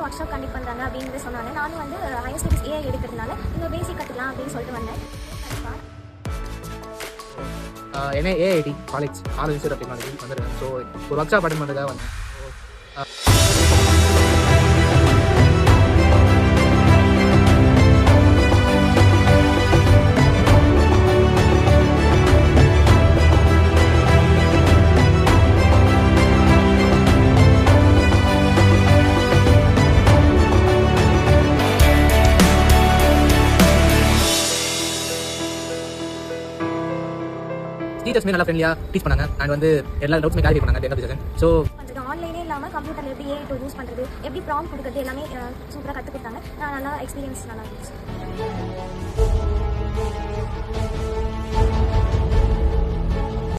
Work shop conduct பண்ணுறாங்க அப்படின்னு சொன்னாங்க. நானும் வந்து ஹையர் ஸ்டடீஸ் ஏஐ எடுக்கிறதுனால இன்னும் பேசிக் கற்றுக்கலாம் அப்படின்னு சொல்லிட்டு வந்தேன். என்ன AIT college institute of technology வந்துருக்கேன். ஸோ ஒரு ஒர்க் ஷாப் அட்டன் பண்ணுறதுக்காக வந்தேன். டீச்சர்ஸ்மே நல்லா ஃப்ரெண்ட்லியாக டீச் பண்ணாங்க. அண்ட் வந்து எல்லா டவுட்ஸுமே கிளாரிஃபை பண்ணாங்க. என்ன டிசிஷன் ஸோ ஆன்லைனே இல்லாமல் கம்ப்யூட்டரில் எப்படி ஏஐ டூல் யூஸ் பண்ணுறது, எப்படி ப்ராம்ப்ட் கொடுக்குறது எல்லாமே சூப்பராக கற்றுக் கொடுத்தாங்க. நான் நல்லா எக்ஸ்பீரியன்ஸ் நல்லா இருந்துச்சு.